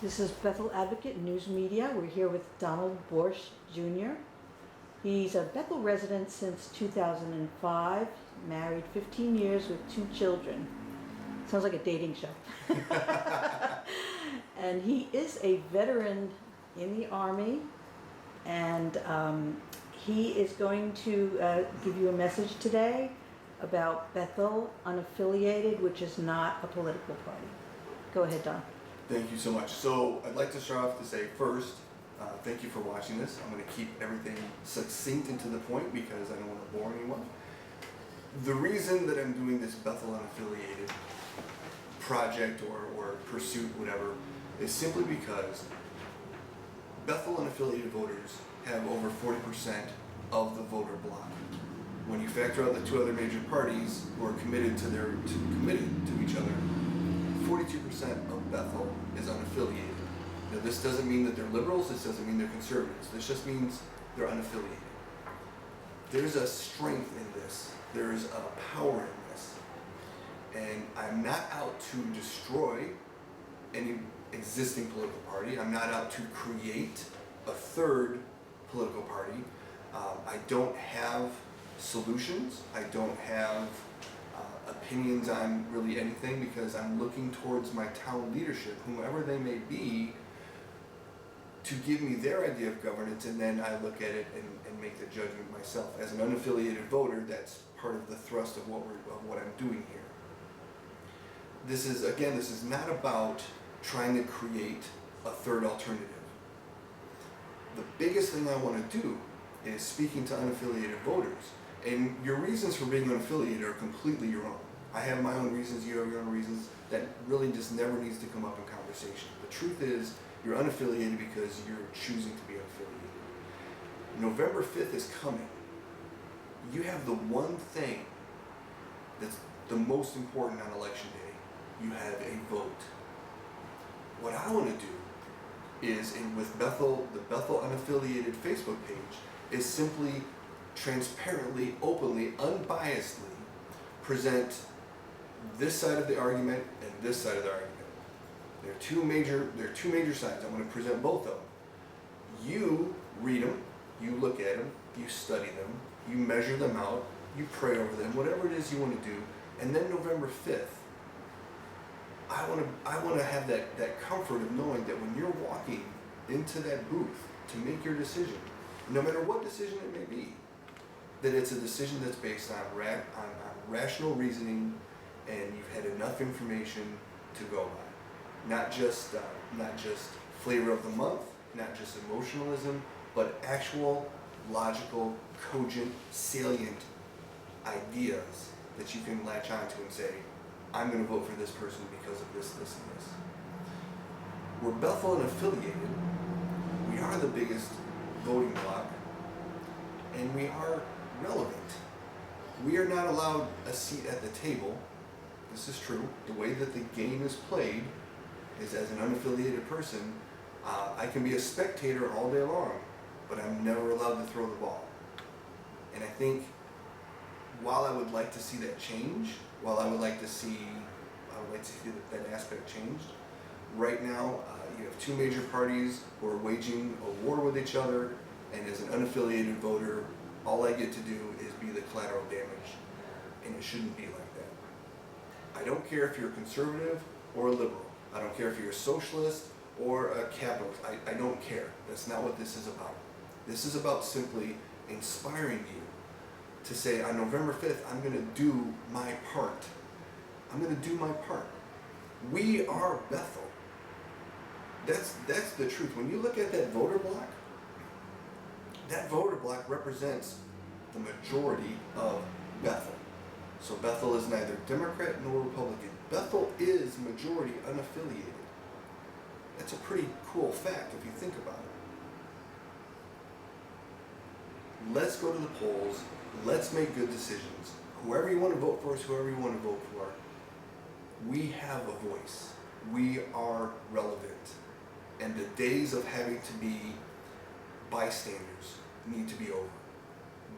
This is Bethel Advocate News Media. We're here with Donald Borsch Jr. He's a Bethel resident since 2005, married 15 years with 2 children. Sounds like a dating show. And he is a veteran in the Army, and he is going to give you a message today about Bethel Unaffiliated, which is not a political party. Go ahead, Don. Thank you so much. So I'd like to start off to say first, thank you for watching this. I'm going to keep everything succinct and to the point because I don't want to bore anyone. The reason that I'm doing this Bethel Unaffiliated project or pursuit, whatever, is simply because Bethel Unaffiliated voters have over 40% of the voter bloc. When you factor out the 2 other major parties who are committed to each other, 42% of Bethel is unaffiliated. Now, this doesn't mean that they're liberals, this doesn't mean they're conservatives, this just means they're unaffiliated. There's a strength in this, there's a power in this, and I'm not out to destroy any existing political party, I'm not out to create a third political party. I don't have solutions, I don't have opinions on really anything, because I'm looking towards my town leadership, whomever they may be, to give me their idea of governance, and then I look at it and make the judgment myself. As an unaffiliated voter, that's part of the thrust of what I'm doing here. This is not about trying to create a third alternative. The biggest thing I want to do is speaking to unaffiliated voters. And your reasons for being unaffiliated are completely your own. I have my own reasons, you have your own reasons. That really just never needs to come up in conversation. The truth is, you're unaffiliated because you're choosing to be unaffiliated. November 5th is coming. You have the one thing that's the most important on election day. You have a vote. What I want to do is, with Bethel, the Bethel Unaffiliated Facebook page, is simply transparently, openly, unbiasedly present this side of the argument and this side of the argument. There are two major sides. I'm going to present both of them. You read them, you look at them, you study them, you measure them out, you pray over them, whatever it is you want to do, and then November 5th, I want to have that comfort of knowing that when you're walking into that booth to make your decision, no matter what decision it may be, that it's a decision that's based on rational reasoning, and you've had enough information to go by. Not just flavor of the month, not just emotionalism, but actual, logical, cogent, salient ideas that you can latch onto and say, I'm going to vote for this person because of this, this, and this. We're Bethel Unaffiliated. We are the biggest voting bloc, and we are relevant. We are not allowed a seat at the table. This is true. The way that the game is played is, as an unaffiliated person, I can be a spectator all day long, but I'm never allowed to throw the ball. And I think while I would like to see that change, I would like to see that aspect changed. Right now, you have 2 major parties who are waging a war with each other, and as an unaffiliated voter, all I get to do is be the collateral damage, and it shouldn't be like that. I don't care if you're a conservative or a liberal. I don't care if you're a socialist or a capitalist. I don't care. That's not what this is about. This is about simply inspiring you to say, on November 5th, I'm going to do my part. I'm going to do my part. We are Bethel. That's the truth. When you look at that voter bloc represents the majority of Bethel. So Bethel is neither Democrat nor Republican. Bethel is majority unaffiliated. That's a pretty cool fact if you think about it. Let's go to the polls. Let's make good decisions. Whoever you want to vote for is whoever you want to vote for. We have a voice. We are relevant. And the days of having to be bystanders need to be over.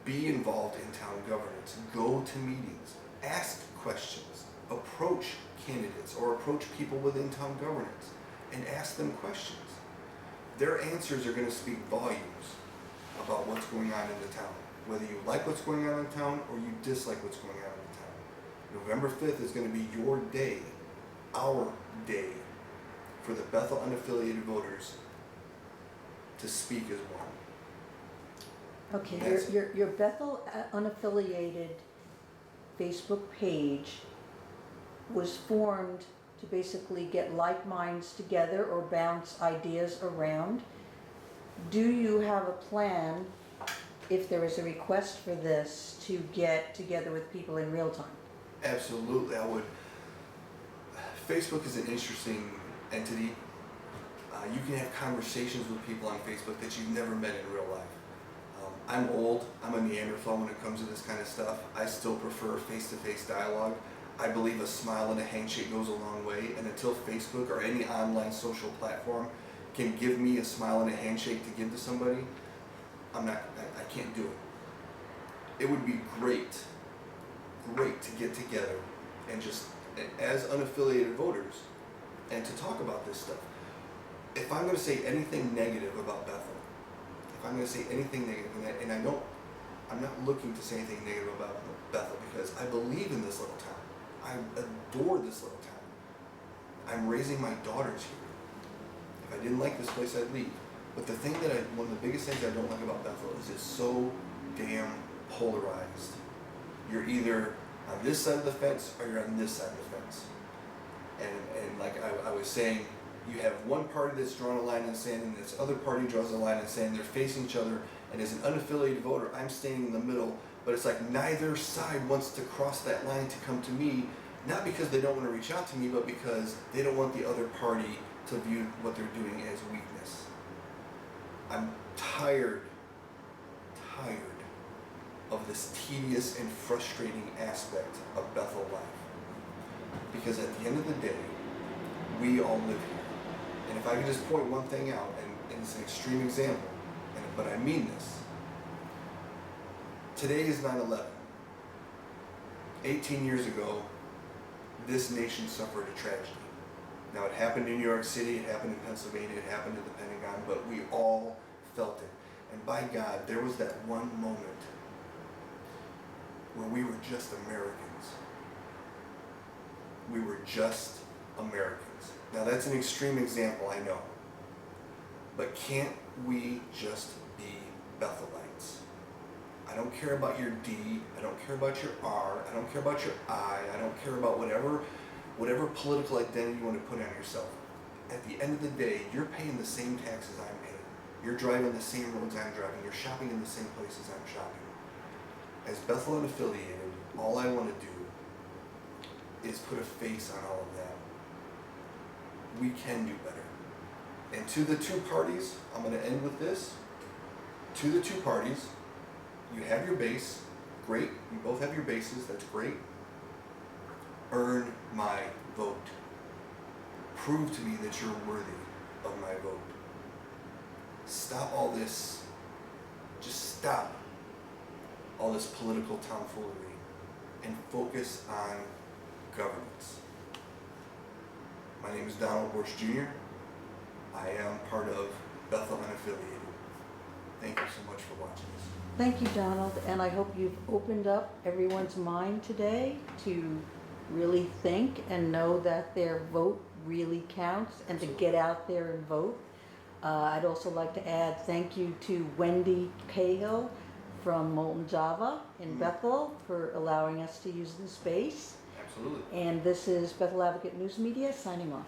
Be involved in town governance. Go to meetings. Ask questions. Approach candidates or approach people within town governance. and ask them questions. Their answers are going to speak volumes about what's going on in the town. Whether you like what's going on in town or you dislike what's going on in the town. November 5th is going to be your day, our day, for the Bethel unaffiliated voters to speak as one. Okay, That's- your Bethel unaffiliated Facebook page was formed to basically get like minds together or bounce ideas around. Do you have a plan, if there is a request for this, to get together with people in real time? Absolutely, I would. Facebook is an interesting entity. You can have conversations with people on Facebook that you've never met in real life. I'm old, I'm a Neanderthal when it comes to this kind of stuff. I still prefer face-to-face dialogue. I believe a smile and a handshake goes a long way, and until Facebook or any online social platform can give me a smile and a handshake to give to somebody, I can't do it. It would be great to get together and just, as unaffiliated voters, and to talk about this stuff. If I'm going to say anything negative about Bethel, if I'm going to say anything negative, and I'm not looking to say anything negative about Bethel because I believe in this little town. I adore this little town. I'm raising my daughters here. If I didn't like this place, I'd leave. But the thing one of the biggest things I don't like about Bethel is it's so damn polarized. You're either on this side of the fence or you're on this side of the fence. And like I was saying, you have one party that's drawn a line in the sand and this other party draws a line in the sand. They're facing each other, and as an unaffiliated voter, I'm standing in the middle, but it's like neither side wants to cross that line to come to me, not because they don't want to reach out to me, but because they don't want the other party to view what they're doing as weakness. I'm tired of this tedious and frustrating aspect of Bethel life. Because at the end of the day, we all live here. And if I could just point one thing out, and it's an extreme example, but I mean this. Today is 9/11. 18 years ago, this nation suffered a tragedy. Now it happened in New York City, it happened in Pennsylvania, it happened at the Pentagon, but we all felt it. And by God, there was that one moment where we were just Americans. We were just Americans. Now that's an extreme example, I know. But can't we just be Bethelites? I don't care about your D, I don't care about your R, I don't care about your I don't care about whatever political identity you want to put on yourself. At the end of the day, you're paying the same taxes I'm paying. You're driving the same roads I'm driving. You're shopping in the same places I'm shopping. As Bethel unaffiliated, all I want to do is put a face on all of that. We can do better. And to the two parties, I'm going to end with this. To the two parties, you have your base. Great. You both have your bases. That's great. Earn my vote. Prove to me that you're worthy of my vote. Stop all this. Just stop all this political tomfoolery and focus on governance. My name is Donald Borsch Jr. I am part of Bethel Unaffiliated. Thank you so much for watching this. Thank you, Donald, and I hope you've opened up everyone's mind today to really think and know that their vote really counts and to get out there and vote. I'd also like to add thank you to Wendy Cahill from Molten Java in Bethel for allowing us to use the space. Absolutely. And this is Bethel Advocate News Media signing off.